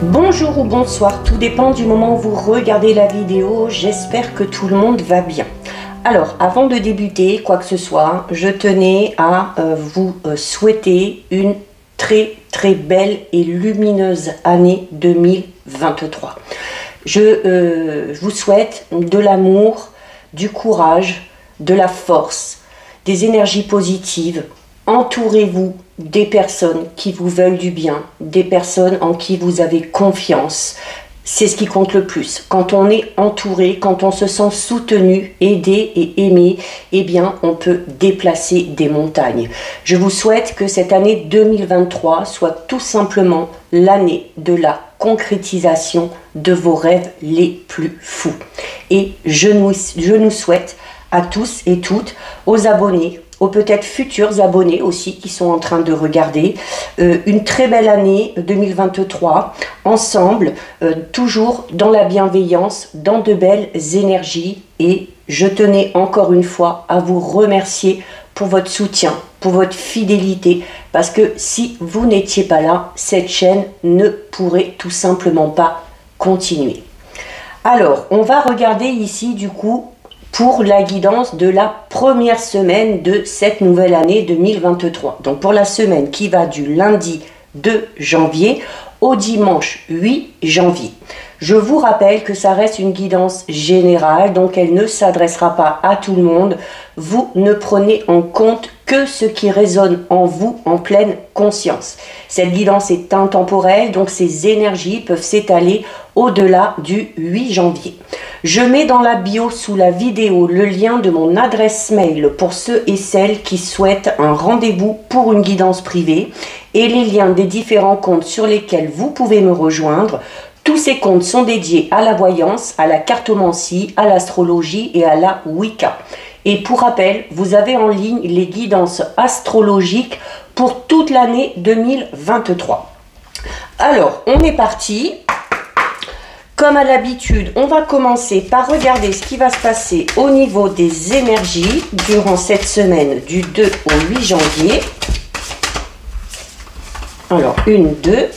Bonjour ou bonsoir, tout dépend du moment où vous regardez la vidéo. J'espère que tout le monde va bien. Alors, avant de débuter quoi que ce soit, je tenais à vous souhaiter une très belle et lumineuse année 2023. Je vous souhaite de l'amour, du courage, de la force, des énergies positives. Entourez-vous des personnes qui vous veulent du bien, des personnes en qui vous avez confiance. C'est ce qui compte le plus. Quand on est entouré, quand on se sent soutenu, aidé et aimé, eh bien, on peut déplacer des montagnes. Je vous souhaite que cette année 2023 soit tout simplement l'année de la concrétisation de vos rêves les plus fous. Et je nous souhaite à tous et toutes, aux abonnés, aux peut-être futurs abonnés aussi qui sont en train de regarder, une très belle année 2023, ensemble, toujours dans la bienveillance, dans de belles énergies. Et je tenais encore une fois à vous remercier pour votre soutien, pour votre fidélité, parce que si vous n'étiez pas là, cette chaîne ne pourrait tout simplement pas continuer. Alors, on va regarder ici du coup pour la guidance de la première semaine de cette nouvelle année 2023. Donc pour la semaine qui va du lundi 2 janvier au dimanche 8 janvier. Je vous rappelle que ça reste une guidance générale, donc elle ne s'adressera pas à tout le monde. Vous ne prenez en compte que ce qui résonne en vous en pleine conscience. Cette guidance est intemporelle, donc ces énergies peuvent s'étaler au-delà du 8 janvier. Je mets dans la bio sous la vidéo le lien de mon adresse mail pour ceux et celles qui souhaitent un rendez-vous pour une guidance privée et les liens des différents comptes sur lesquels vous pouvez me rejoindre. Tous ces comptes sont dédiés à la voyance, à la cartomancie, à l'astrologie et à la Wicca. Et pour rappel, vous avez en ligne les guidances astrologiques pour toute l'année 2023. Alors, on est parti. Comme à l'habitude, on va commencer par regarder ce qui va se passer au niveau des énergies durant cette semaine du 2 au 8 janvier. Alors, 1, 2.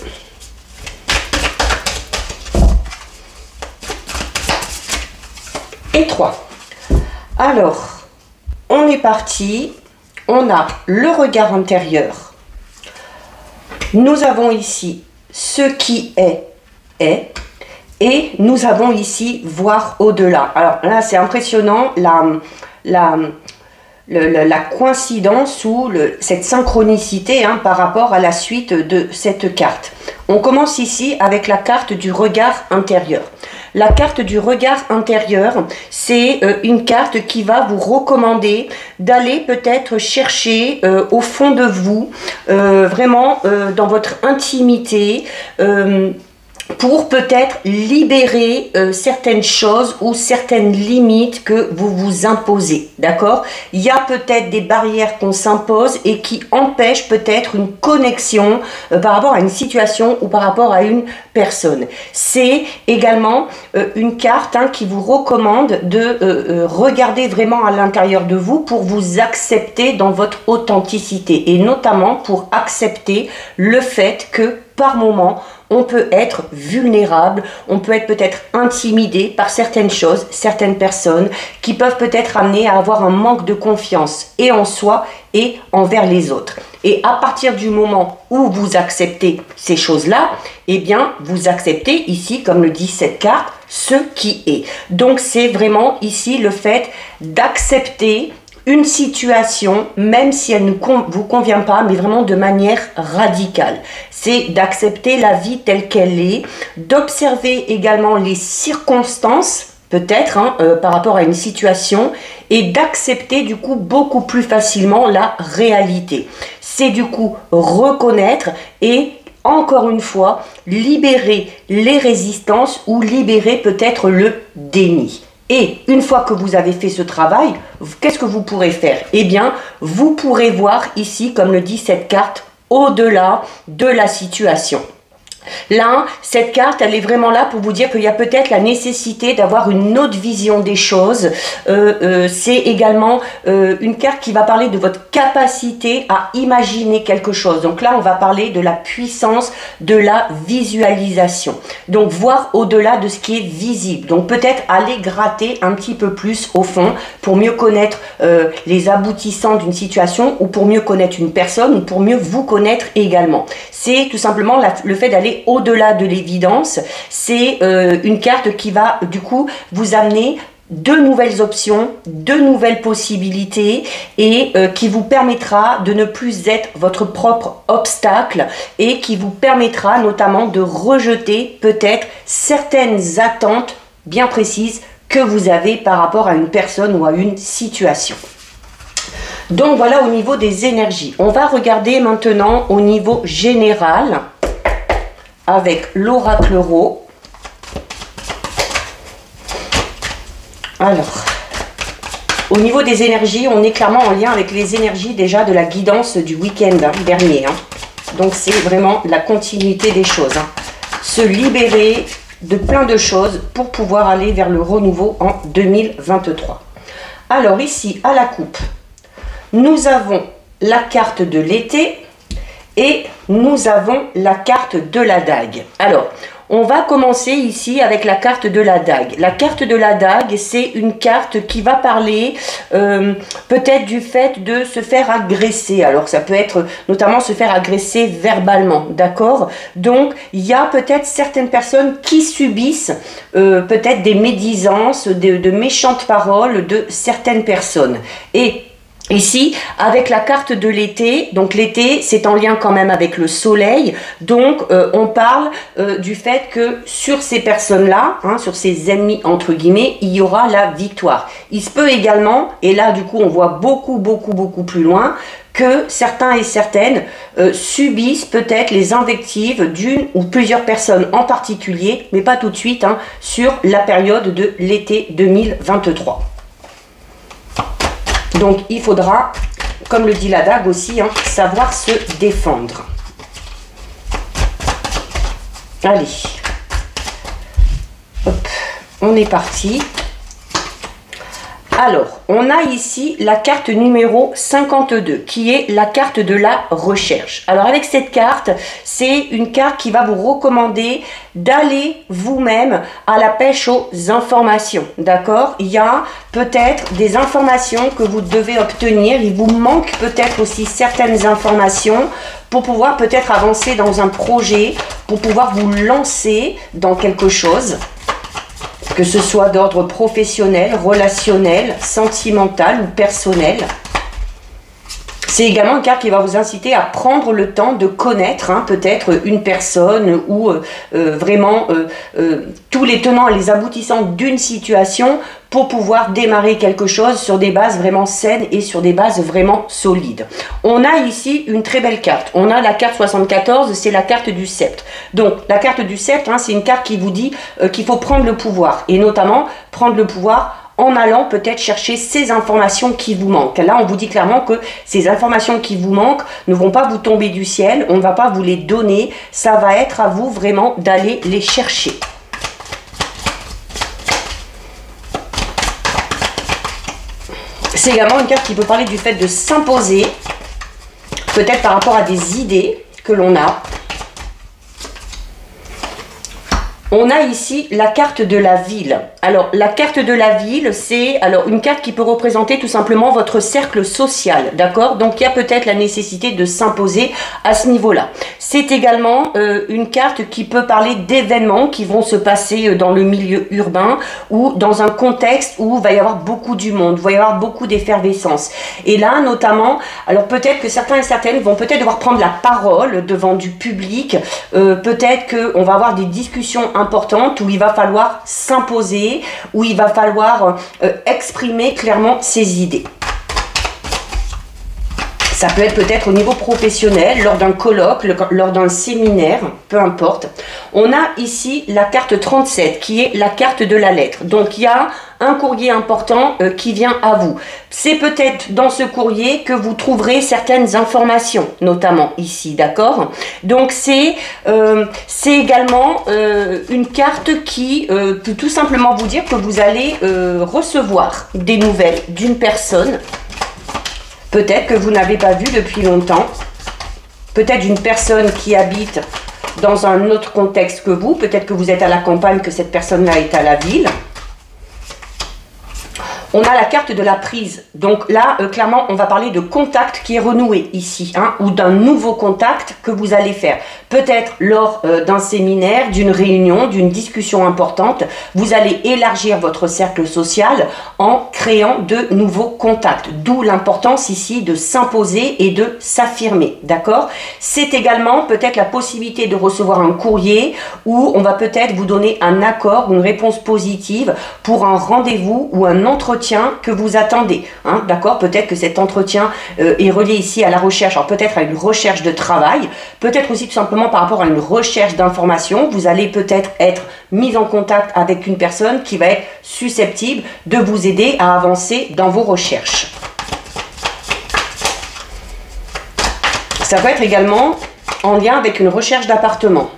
Et 3. Alors, on est parti. On a le regard intérieur. Nous avons ici ce qui est. Et nous avons ici voir au-delà. Alors là, c'est impressionnant la coïncidence ou cette synchronicité par rapport à la suite de cette carte. On commence ici avec la carte du regard intérieur. La carte du regard intérieur, c'est une carte qui va vous recommander d'aller peut-être chercher au fond de vous, vraiment dans votre intimité, pour peut-être libérer certaines choses ou certaines limites que vous vous imposez, d'accord? Il y a peut-être des barrières qu'on s'impose et qui empêchent peut-être une connexion par rapport à une situation ou par rapport à une personne. C'est également une carte qui vous recommande de regarder vraiment à l'intérieur de vous pour vous accepter dans votre authenticité et notamment pour accepter le fait que par moment, on peut être vulnérable, on peut être peut-être intimidé par certaines choses, certaines personnes qui peuvent peut-être amener à avoir un manque de confiance et en soi et envers les autres. Et à partir du moment où vous acceptez ces choses-là, eh bien, vous acceptez ici, comme le dit cette carte, ce qui est. Donc, c'est vraiment ici le fait d'accepter une situation, même si elle ne vous convient pas, mais vraiment de manière radicale. C'est d'accepter la vie telle qu'elle est, d'observer également les circonstances, peut-être, par rapport à une situation, et d'accepter du coup beaucoup plus facilement la réalité. C'est du coup reconnaître et encore une fois, libérer les résistances ou libérer peut-être le déni. Et une fois que vous avez fait ce travail, qu'est-ce que vous pourrez faire? Eh bien, vous pourrez voir ici, comme le dit cette carte, au-delà de la situation. Là, cette carte, elle est vraiment là pour vous dire qu'il y a peut-être la nécessité d'avoir une autre vision des choses. C'est également une carte qui va parler de votre capacité à imaginer quelque chose. Donc là, on va parler de la puissance de la visualisation. Donc, voir au-delà de ce qui est visible. Donc, peut-être aller gratter un petit peu plus au fond pour mieux connaître les aboutissants d'une situation ou pour mieux connaître une personne ou pour mieux vous connaître également. C'est tout simplement le fait d'aller au-delà de l'évidence. C'est une carte qui va du coup vous amener de nouvelles options, de nouvelles possibilités et qui vous permettra de ne plus être votre propre obstacle et qui vous permettra notamment de rejeter peut-être certaines attentes bien précises que vous avez par rapport à une personne ou à une situation. Donc voilà au niveau des énergies. On va regarder maintenant au niveau général avec l'oracle Ro. Alors, au niveau des énergies, on est clairement en lien avec les énergies déjà de la guidance du week-end dernier. Donc c'est vraiment la continuité des choses. Se libérer de plein de choses pour pouvoir aller vers le renouveau en 2023. Alors ici, à la coupe, nous avons la carte de l'été et nous avons la carte de la dague. Alors, on va commencer ici avec la carte de la dague. La carte de la dague, c'est une carte qui va parler peut-être du fait de se faire agresser. Alors, ça peut être notamment se faire agresser verbalement, d'accord? Donc, il y a peut-être certaines personnes qui subissent peut-être des médisances, de méchantes paroles de certaines personnes. Et ici, avec la carte de l'été, donc l'été, c'est en lien quand même avec le soleil, donc on parle du fait que sur ces personnes-là, sur ces ennemis entre guillemets, il y aura la victoire. Il se peut également, et là du coup on voit beaucoup plus loin, que certains et certaines subissent peut-être les invectives d'une ou plusieurs personnes en particulier, mais pas tout de suite, sur la période de l'été 2023. Donc, il faudra, comme le dit la dague aussi, savoir se défendre. Allez. Hop, on est parti. Alors, on a ici la carte numéro 52, qui est la carte de la recherche. Alors, avec cette carte, c'est une carte qui va vous recommander d'aller vous-même à la pêche aux informations, d'accord? Il y a peut-être des informations que vous devez obtenir, il vous manque peut-être aussi certaines informations pour pouvoir peut-être avancer dans un projet, pour pouvoir vous lancer dans quelque chose, que ce soit d'ordre professionnel, relationnel, sentimental ou personnel. C'est également une carte qui va vous inciter à prendre le temps de connaître peut-être une personne ou vraiment tous les tenants et les aboutissants d'une situation pour pouvoir démarrer quelque chose sur des bases vraiment saines et sur des bases vraiment solides. On a ici une très belle carte. On a la carte 74, c'est la carte du sceptre. Donc la carte du sceptre, c'est une carte qui vous dit qu'il faut prendre le pouvoir et notamment prendre le pouvoir en allant peut-être chercher ces informations qui vous manquent. Là, on vous dit clairement que ces informations qui vous manquent ne vont pas vous tomber du ciel, on ne va pas vous les donner, ça va être à vous vraiment d'aller les chercher. C'est également une carte qui peut parler du fait de s'imposer, peut-être par rapport à des idées que l'on a. On a ici la carte de la ville. Alors, la carte de la ville, c'est une carte qui peut représenter tout simplement votre cercle social, d'accord? Donc, il y a peut-être la nécessité de s'imposer à ce niveau-là. C'est également une carte qui peut parler d'événements qui vont se passer dans le milieu urbain ou dans un contexte où il va y avoir beaucoup du monde, il va y avoir beaucoup d'effervescence. Et là, notamment, alors peut-être que certains et certaines vont peut-être devoir prendre la parole devant du public, peut-être qu'on va avoir des discussions importante où il va falloir s'imposer, où il va falloir exprimer clairement ses idées. Ça peut être peut-être au niveau professionnel, lors d'un colloque, lors d'un séminaire, peu importe. On a ici la carte 37 qui est la carte de la lettre. Donc il y a un courrier important qui vient à vous. C'est peut-être dans ce courrier que vous trouverez certaines informations, notamment ici, d'accord? Donc c'est également une carte qui peut tout simplement vous dire que vous allez recevoir des nouvelles d'une personne, peut-être que vous n'avez pas vu depuis longtemps, peut-être d'une personne qui habite dans un autre contexte que vous, peut-être que vous êtes à la campagne, que cette personne-là est à la ville. On a la carte de la prise. Donc là, clairement, on va parler de contact qui est renoué ici, hein, ou d'un nouveau contact que vous allez faire. Peut-être lors d'un séminaire, d'une réunion, d'une discussion importante, vous allez élargir votre cercle social en créant de nouveaux contacts. D'où l'importance ici de s'imposer et de s'affirmer, d'accord? C'est également peut-être la possibilité de recevoir un courrier où on va peut-être vous donner un accord, une réponse positive pour un rendez-vous ou un entretien que vous attendez, hein, d'accord? Peut-être que cet entretien est relié ici à la recherche, alors peut-être à une recherche de travail, peut-être aussi tout simplement par rapport à une recherche d'information. Vous allez peut-être être mis en contact avec une personne qui va être susceptible de vous aider à avancer dans vos recherches. Ça peut être également en lien avec une recherche d'appartement.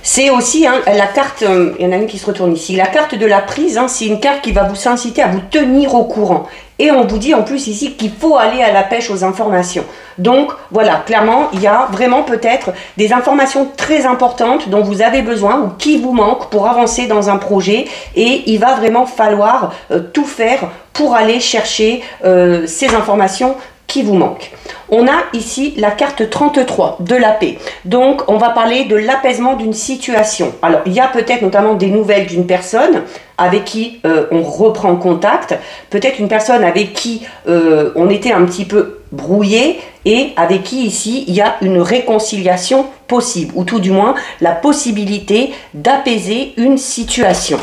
C'est aussi hein, la carte, il y en a une qui se retourne ici, la carte de la prise, hein, c'est une carte qui va vous inciter à vous tenir au courant. Et on vous dit en plus ici qu'il faut aller à la pêche aux informations. Donc voilà, clairement, il y a vraiment peut-être des informations très importantes dont vous avez besoin ou qui vous manquent pour avancer dans un projet. Et il va vraiment falloir tout faire pour aller chercher ces informations qui vous manquent. On a ici la carte 33 de la paix. Donc, on va parler de l'apaisement d'une situation. Alors, il y a peut-être notamment des nouvelles d'une personne avec qui on reprend contact. Peut-être une personne avec qui on était un petit peu brouillé et avec qui ici, il y a une réconciliation possible. Ou tout du moins, la possibilité d'apaiser une situation.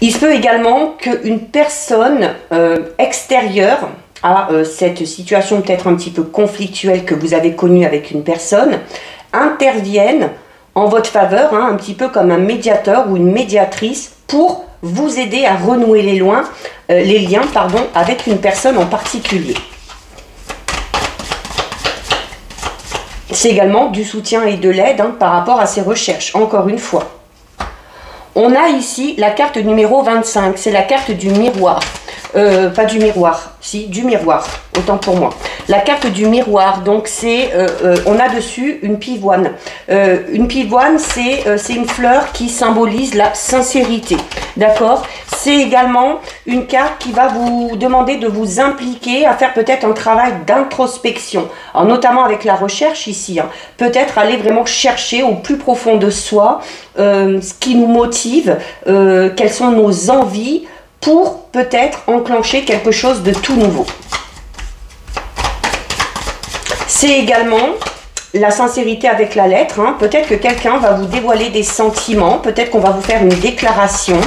Il se peut également qu'une personne extérieure à cette situation peut-être un petit peu conflictuelle que vous avez connue avec une personne intervienne en votre faveur, hein, un petit peu comme un médiateur ou une médiatrice pour vous aider à renouer les liens avec une personne en particulier. C'est également du soutien et de l'aide hein, par rapport à ces recherches, encore une fois. On a ici la carte numéro 25, c'est la carte du miroir. Pas du miroir, si, du miroir, autant pour moi. La carte du miroir, donc c'est, on a dessus une pivoine. Une pivoine, c'est une fleur qui symbolise la sincérité, d'accord? C'est également une carte qui va vous demander de vous impliquer à faire peut-être un travail d'introspection, notamment avec la recherche ici. Hein. Peut-être aller vraiment chercher au plus profond de soi ce qui nous motive, quelles sont nos envies, pour peut-être enclencher quelque chose de tout nouveau. C'est également la sincérité avec la lettre. Hein. Peut-être que quelqu'un va vous dévoiler des sentiments, peut-être qu'on va vous faire une déclaration,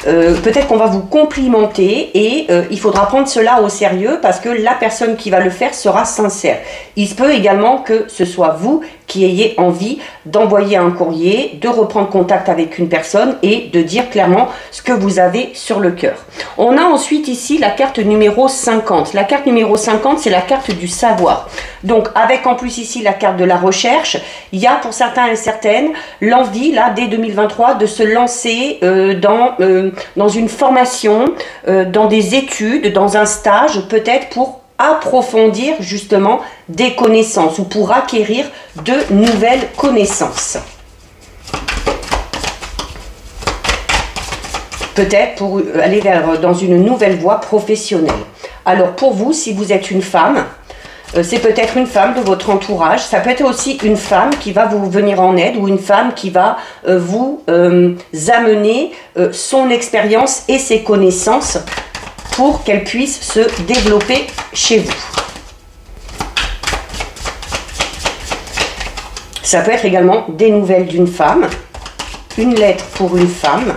peut-être qu'on va vous complimenter et il faudra prendre cela au sérieux parce que la personne qui va le faire sera sincère. Il se peut également que ce soit vous qui ayez envie d'envoyer un courrier, de reprendre contact avec une personne et de dire clairement ce que vous avez sur le cœur. On a ensuite ici la carte numéro 50. La carte numéro 50, c'est la carte du savoir. Donc, avec en plus ici la carte de la recherche, il y a pour certains et certaines l'envie, là, dès 2023, de se lancer dans une formation, dans des études, dans un stage, peut-être pour approfondir justement des connaissances ou pour acquérir de nouvelles connaissances. Peut-être pour aller dans une nouvelle voie professionnelle. Alors pour vous, si vous êtes une femme, c'est peut-être une femme de votre entourage, ça peut être aussi une femme qui va vous venir en aide ou une femme qui va vous amener son expérience et ses connaissances pour qu'elle puisse se développer chez vous. Ça peut être également des nouvelles d'une femme, une lettre pour une femme.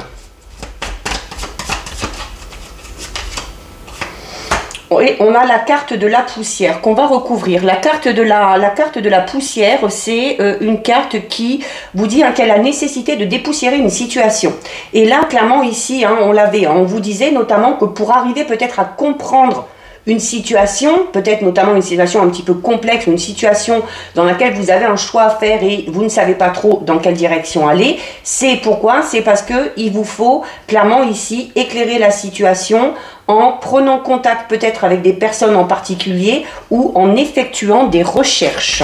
Et on a la carte de la poussière qu'on va recouvrir. La carte de la poussière, c'est une carte qui vous dit quelle a la nécessité de dépoussiérer une situation. Et là, clairement, ici, on l'avait. On vous disait notamment que pour arriver peut-être à comprendre une situation, peut-être notamment une situation un petit peu complexe, une situation dans laquelle vous avez un choix à faire et vous ne savez pas trop dans quelle direction aller, c'est pourquoi? C'est parce qu'il vous faut clairement ici éclairer la situation en prenant contact peut-être avec des personnes en particulier ou en effectuant des recherches.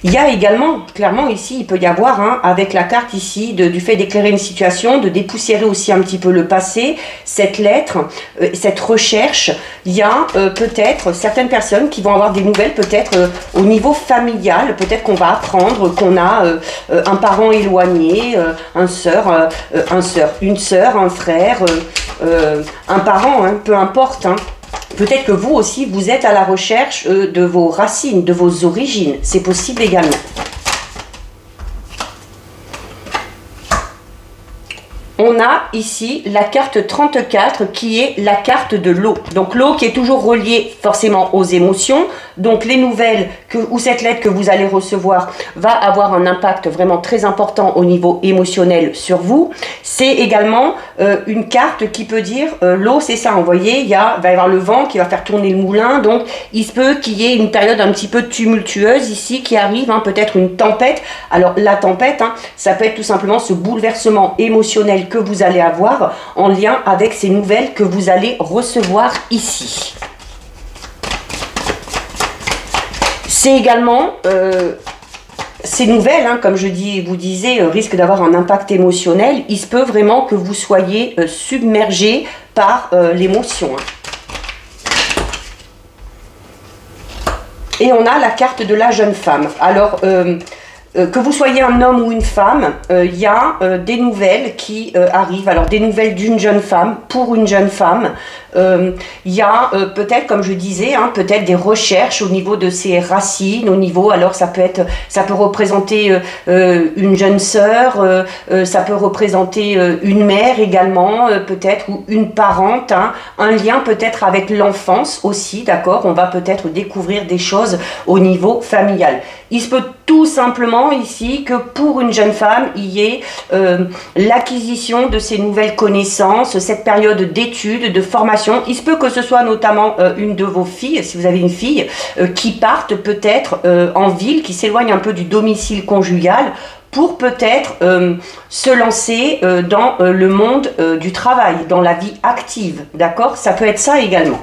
Il y a également, clairement ici, il peut y avoir, avec la carte ici, du fait d'éclairer une situation, de dépoussiérer aussi un petit peu le passé, cette lettre, cette recherche. Il y a peut-être certaines personnes qui vont avoir des nouvelles, peut-être au niveau familial, peut-être qu'on va apprendre qu'on a un parent éloigné, une sœur, un frère, un parent, peu importe. Peut-être que vous aussi, vous êtes à la recherche de vos racines, de vos origines. C'est possible également. On a ici la carte 34 qui est la carte de l'eau. Donc l'eau qui est toujours reliée forcément aux émotions. Donc les nouvelles ou cette lettre que vous allez recevoir va avoir un impact vraiment très important au niveau émotionnel sur vous. C'est également une carte qui peut dire l'eau, c'est ça, vous voyez, va y avoir le vent qui va faire tourner le moulin. Donc il se peut qu'il y ait une période un petit peu tumultueuse ici qui arrive, peut-être une tempête. Alors la tempête, ça peut être tout simplement ce bouleversement émotionnel que vous allez avoir en lien avec ces nouvelles que vous allez recevoir ici. C'est également ces nouvelles, comme je vous disais, risquent d'avoir un impact émotionnel. Il se peut vraiment que vous soyez submergé par l'émotion. Et on a la carte de la jeune femme. Alors, que vous soyez un homme ou une femme, il y a des nouvelles qui arrivent. Alors des nouvelles d'une jeune femme, pour une jeune femme. Il y a peut-être, comme je disais, peut-être des recherches au niveau de ses racines, au niveau, alors ça peut représenter une jeune sœur, ça peut représenter une mère également, peut-être, ou une parente, un lien peut-être avec l'enfance aussi, d'accord? On va peut-être découvrir des choses au niveau familial. Il se peut tout simplement ici que pour une jeune femme, il y ait l'acquisition de ces nouvelles connaissances, cette période d'études, de formation. Il se peut que ce soit notamment une de vos filles, si vous avez une fille, qui parte peut-être en ville, qui s'éloigne un peu du domicile conjugal pour peut-être se lancer dans le monde du travail, dans la vie active, d'accord? Ça peut être ça également.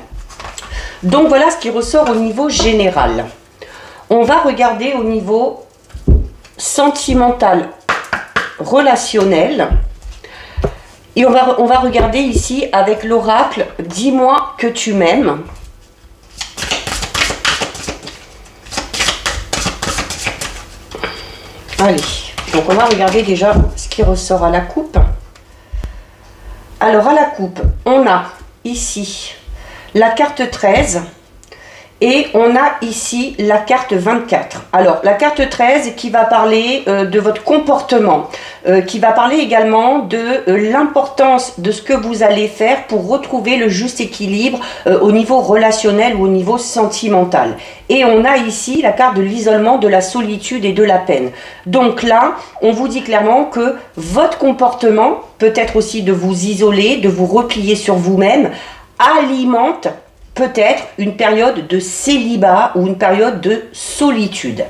Donc voilà ce qui ressort au niveau général. On va regarder au niveau sentimental, relationnel. Et on va regarder ici avec l'oracle « Dis-moi que tu m'aimes ». Allez, donc on va regarder déjà ce qui ressort à la coupe. Alors à la coupe, on a ici la carte 13. Et on a ici la carte 24. Alors, la carte 13 qui va parler de votre comportement, qui va parler également de l'importance de ce que vous allez faire pour retrouver le juste équilibre au niveau relationnel ou au niveau sentimental. Et on a ici la carte de l'isolement, de la solitude et de la peine. Donc là, on vous dit clairement que votre comportement, peut-être aussi de vous isoler, de vous replier sur vous-même, alimente peut-être une période de célibat ou une période de solitude.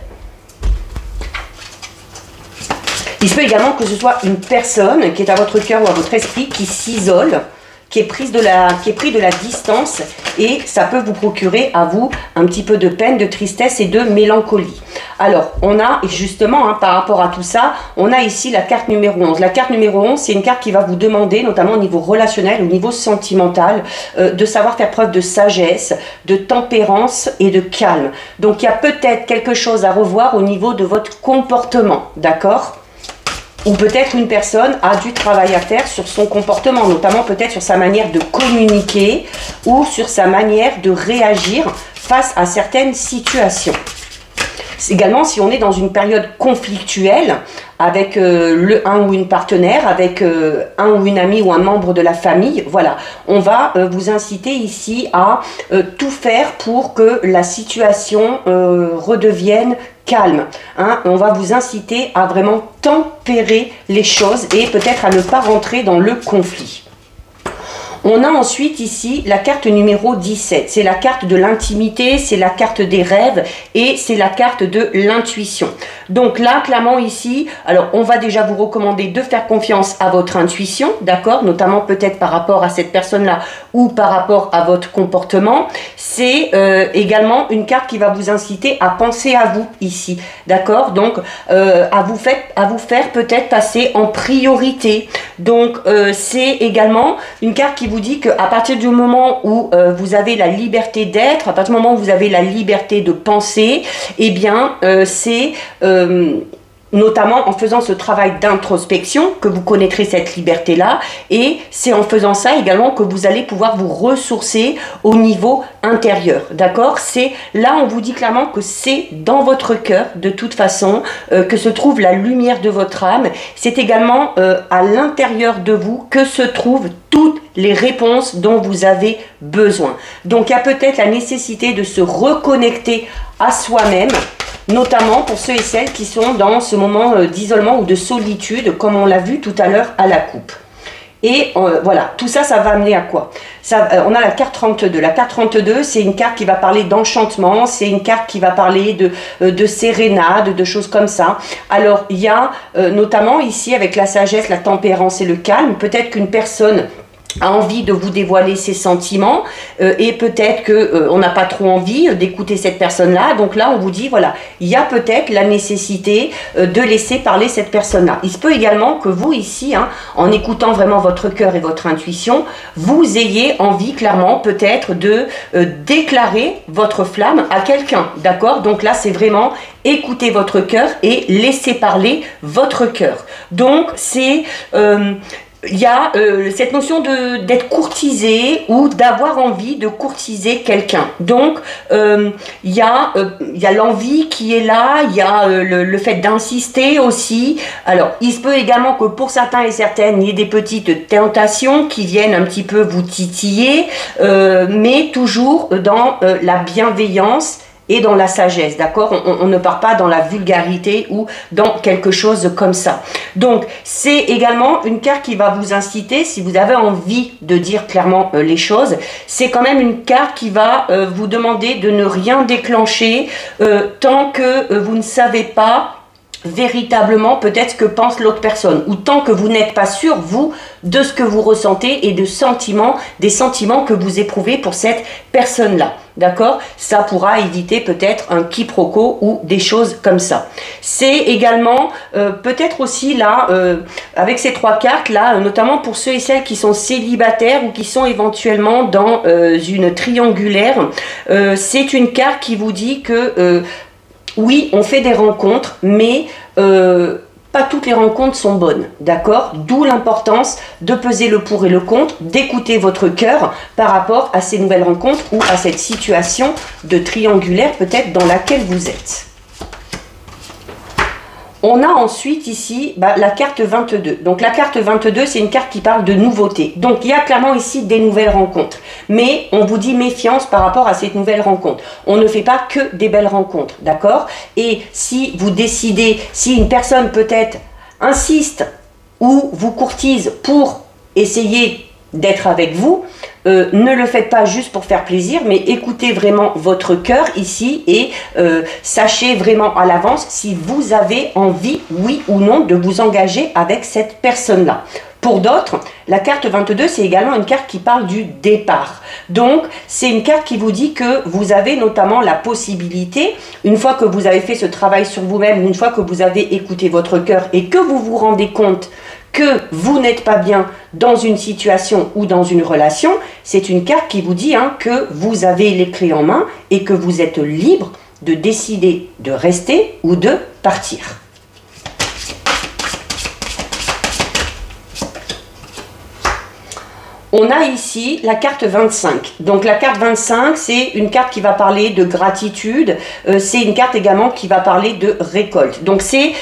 Il se peut également que ce soit une personne qui est à votre cœur ou à votre esprit qui s'isole, qui est pris de la distance, et ça peut vous procurer à vous un petit peu de peine, de tristesse et de mélancolie. Alors, on a justement, par rapport à tout ça, on a ici la carte numéro 11. La carte numéro 11, c'est une carte qui va vous demander, notamment au niveau relationnel, au niveau sentimental, de savoir faire preuve de sagesse, de tempérance et de calme. Donc, il y a peut-être quelque chose à revoir au niveau de votre comportement, d'accord ? Ou peut-être une personne a du travail à faire sur son comportement, notamment peut-être sur sa manière de communiquer ou sur sa manière de réagir face à certaines situations. Également, si on est dans une période conflictuelle avec un ou une partenaire, avec un ou une amie ou un membre de la famille, voilà, on va vous inciter ici à tout faire pour que la situation redevienne calme. Hein. On va vous inciter à vraiment tempérer les choses et peut-être à ne pas rentrer dans le conflit. On a ensuite ici la carte numéro 17. C'est la carte de l'intimité, c'est la carte des rêves et c'est la carte de l'intuition. Donc là, clairement ici, alors on va déjà vous recommander de faire confiance à votre intuition, d'accord? Notamment peut-être par rapport à cette personne-là ou par rapport à votre comportement. C'est également une carte qui va vous inciter à penser à vous ici, d'accord? Donc à vous faire peut-être passer en priorité. Donc c'est également une carte qui vous dit qu'à partir du moment où vous avez la liberté d'être, à partir du moment où vous avez la liberté de penser, eh bien c'est notamment en faisant ce travail d'introspection que vous connaîtrez cette liberté-là, et c'est en faisant ça également que vous allez pouvoir vous ressourcer au niveau intérieur, d'accord? C'est là, on vous dit clairement que c'est dans votre cœur, de toute façon, que se trouve la lumière de votre âme. C'est également à l'intérieur de vous que se trouvent toutes les réponses dont vous avez besoin. Donc, il y a peut-être la nécessité de se reconnecter à soi-même, notamment pour ceux et celles qui sont dans ce moment d'isolement ou de solitude, comme on l'a vu tout à l'heure à la coupe. Et voilà, tout ça, ça va amener à quoi? On a la carte 32. La carte 32, c'est une carte qui va parler d'enchantement, c'est une carte qui va parler de sérénade, de choses comme ça. Alors, il y a notamment ici, avec la sagesse, la tempérance et le calme, peut-être qu'une personne a envie de vous dévoiler ses sentiments et peut-être que on n'a pas trop envie d'écouter cette personne-là. Donc là, on vous dit, voilà, il y a peut-être la nécessité de laisser parler cette personne-là. Il se peut également que vous, ici, hein, en écoutant vraiment votre cœur et votre intuition, vous ayez envie, clairement, peut-être de déclarer votre flamme à quelqu'un, d'accord? Donc là, c'est vraiment écouter votre cœur et laisser parler votre cœur. Donc, c'est... il y a cette notion d'être courtisé ou d'avoir envie de courtiser quelqu'un. Donc, il y a l'envie qui est là, il y a le fait d'insister aussi. Alors, il se peut également que pour certains et certaines, il y ait des petites tentations qui viennent un petit peu vous titiller, mais toujours dans la bienveillance et dans la sagesse, d'accord? On ne part pas dans la vulgarité ou dans quelque chose comme ça. Donc, c'est également une carte qui va vous inciter, si vous avez envie de dire clairement les choses, c'est quand même une carte qui va vous demander de ne rien déclencher tant que vous ne savez pas véritablement peut-être ce que pense l'autre personne, ou tant que vous n'êtes pas sûr, vous, de ce que vous ressentez et des sentiments que vous éprouvez pour cette personne-là. D'accord? Ça pourra éviter peut-être un quiproquo ou des choses comme ça. C'est également peut-être aussi là, avec ces trois cartes-là, notamment pour ceux et celles qui sont célibataires ou qui sont éventuellement dans une triangulaire, c'est une carte qui vous dit que oui, on fait des rencontres, mais pas toutes les rencontres sont bonnes, d'accord? D'où l'importance de peser le pour et le contre, d'écouter votre cœur par rapport à ces nouvelles rencontres ou à cette situation de triangulaire peut-être dans laquelle vous êtes. On a ensuite ici la carte 22. Donc la carte 22, c'est une carte qui parle de nouveautés. Donc il y a clairement ici des nouvelles rencontres. Mais on vous dit méfiance par rapport à cette nouvelle rencontre. On ne fait pas que des belles rencontres, d'accord? Et si vous décidez, si une personne peut-être insiste ou vous courtise pour essayer d'être avec vous, ne le faites pas juste pour faire plaisir, mais écoutez vraiment votre cœur ici et sachez vraiment à l'avance si vous avez envie, oui ou non, de vous engager avec cette personne-là. Pour d'autres, la carte 22, c'est également une carte qui parle du départ. Donc, c'est une carte qui vous dit que vous avez notamment la possibilité, une fois que vous avez fait ce travail sur vous-même, une fois que vous avez écouté votre cœur et que vous vous rendez compte que vous n'êtes pas bien dans une situation ou dans une relation, c'est une carte qui vous dit que vous avez les clés en main et que vous êtes libre de décider de rester ou de partir. On a ici la carte 25. Donc la carte 25, c'est une carte qui va parler de gratitude. C'est une carte également qui va parler de récolte. Donc c'est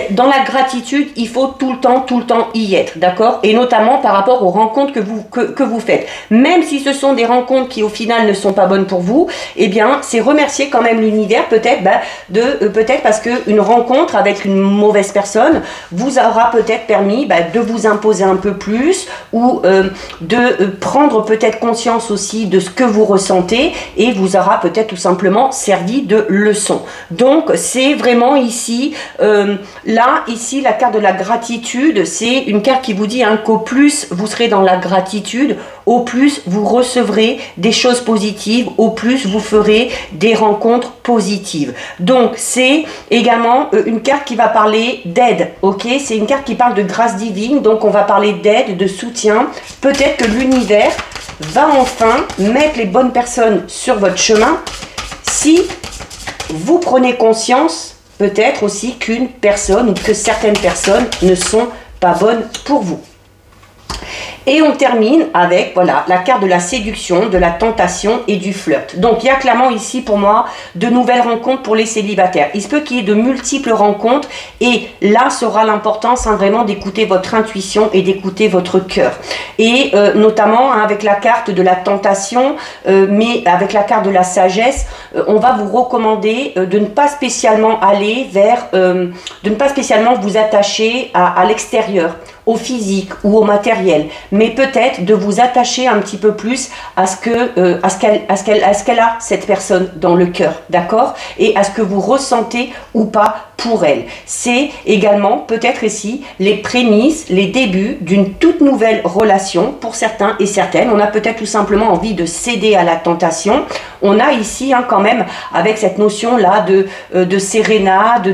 dans la gratitude, il faut tout le temps y être, d'accord? Et notamment par rapport aux rencontres que vous faites. Même si ce sont des rencontres qui au final ne sont pas bonnes pour vous, eh bien c'est remercier quand même l'univers peut-être peut-être parce qu'une rencontre avec une mauvaise personne vous aura peut-être permis de vous imposer un peu plus ou de prendre peut-être conscience aussi de ce que vous ressentez et vous aura peut-être tout simplement servi de leçon. Donc c'est vraiment ici, ici la carte de la gratitude, c'est une carte qui vous dit qu'au plus vous serez dans la gratitude, au plus vous recevrez des choses positives, au plus vous ferez des rencontres positives. Donc c'est également une carte qui va parler d'aide, ok? C'est une carte qui parle de grâce divine, donc on va parler d'aide, de soutien. Peut-être que l'univers va enfin mettre les bonnes personnes sur votre chemin si vous prenez conscience peut-être aussi qu'une personne ou que certaines personnes ne sont pas bonnes pour vous. Et on termine avec voilà, la carte de la séduction, de la tentation et du flirt. Donc il y a clairement ici pour moi de nouvelles rencontres pour les célibataires. Il se peut qu'il y ait de multiples rencontres et là sera l'importance vraiment d'écouter votre intuition et d'écouter votre cœur. Et notamment avec la carte de la tentation, mais avec la carte de la sagesse, on va vous recommander de ne pas spécialement aller vers, de ne pas spécialement vous attacher à l'extérieur, au physique ou au matériel, mais peut-être de vous attacher un petit peu plus à ce qu'elle a, cette personne dans le cœur, d'accord? Et à ce que vous ressentez ou pas pour elle. C'est également peut-être ici les prémices, les débuts d'une toute nouvelle relation pour certains et certaines. On a peut-être tout simplement envie de céder à la tentation. On a ici quand même avec cette notion là de sérénade,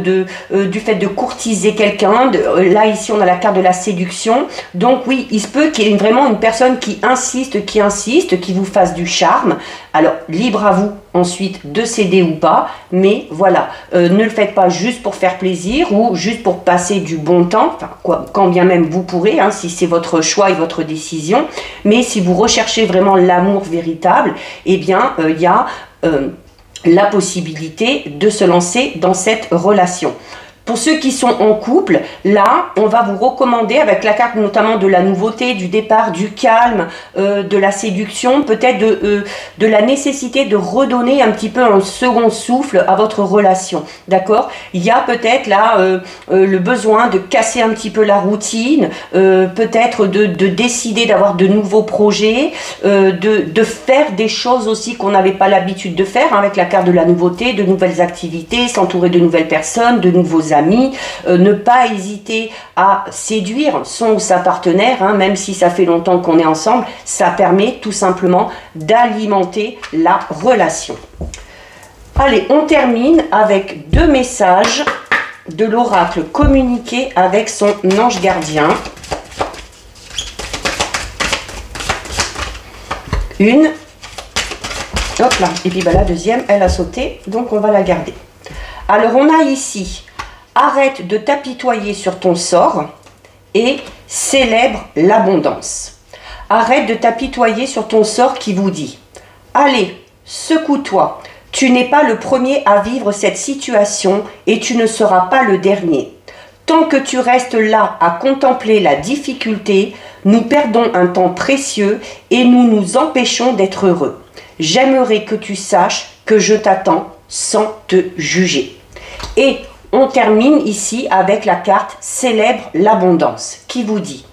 du fait de courtiser quelqu'un. Là ici on a la carte de la séduction. Donc oui, il se peut qu'il y ait vraiment une personne qui insiste, qui vous fasse du charme. Alors libre à vous ensuite de céder ou pas, mais voilà, ne le faites pas juste pour faire plaisir ou juste pour passer du bon temps, enfin, quand bien même vous pourrez, si c'est votre choix et votre décision, mais si vous recherchez vraiment l'amour véritable, eh bien il y a la possibilité de se lancer dans cette relation. Pour ceux qui sont en couple, là, on va vous recommander, avec la carte notamment de la nouveauté, du départ, du calme, de la séduction, peut-être de la nécessité de redonner un petit peu un second souffle à votre relation, d'accord? Il y a peut-être là le besoin de casser un petit peu la routine, peut-être de décider d'avoir de nouveaux projets, de faire des choses aussi qu'on n'avait pas l'habitude de faire, avec la carte de la nouveauté, de nouvelles activités, s'entourer de nouvelles personnes, de nouveaux amis, ne pas hésiter à séduire son ou sa partenaire, même si ça fait longtemps qu'on est ensemble, ça permet tout simplement d'alimenter la relation. Allez, on termine avec 2 messages de l'oracle communiqué avec son ange gardien. Une, hop là, et puis la deuxième, elle a sauté, donc on va la garder. Alors on a ici: arrête de t'apitoyer sur ton sort et célèbre l'abondance. Arrête de t'apitoyer sur ton sort qui vous dit: allez, secoue-toi, tu n'es pas le premier à vivre cette situation et tu ne seras pas le dernier. Tant que tu restes là à contempler la difficulté, nous perdons un temps précieux et nous nous empêchons d'être heureux. J'aimerais que tu saches que je t'attends sans te juger. Et on termine ici avec la carte célèbre l'abondance qui vous dit: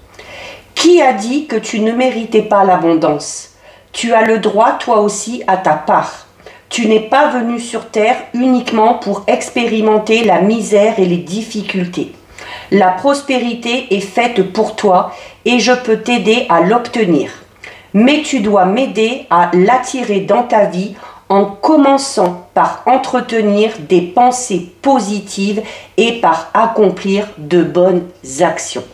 qui a dit que tu ne méritais pas l'abondance? Tu as le droit toi aussi à ta part. Tu n'es pas venu sur terre uniquement pour expérimenter la misère et les difficultés. La prospérité est faite pour toi et je peux t'aider à l'obtenir. Mais tu dois m'aider à l'attirer dans ta vie en commençant par entretenir des pensées positives et par accomplir de bonnes actions.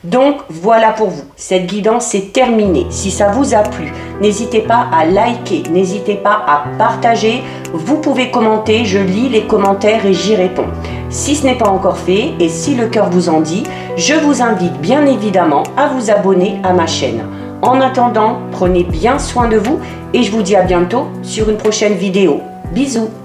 Donc voilà pour vous, cette guidance est terminée. Si ça vous a plu, n'hésitez pas à liker, n'hésitez pas à partager. Vous pouvez commenter, je lis les commentaires et j'y réponds. Si ce n'est pas encore fait et si le cœur vous en dit, je vous invite bien évidemment à vous abonner à ma chaîne. En attendant, prenez bien soin de vous et je vous dis à bientôt sur une prochaine vidéo. Bisous!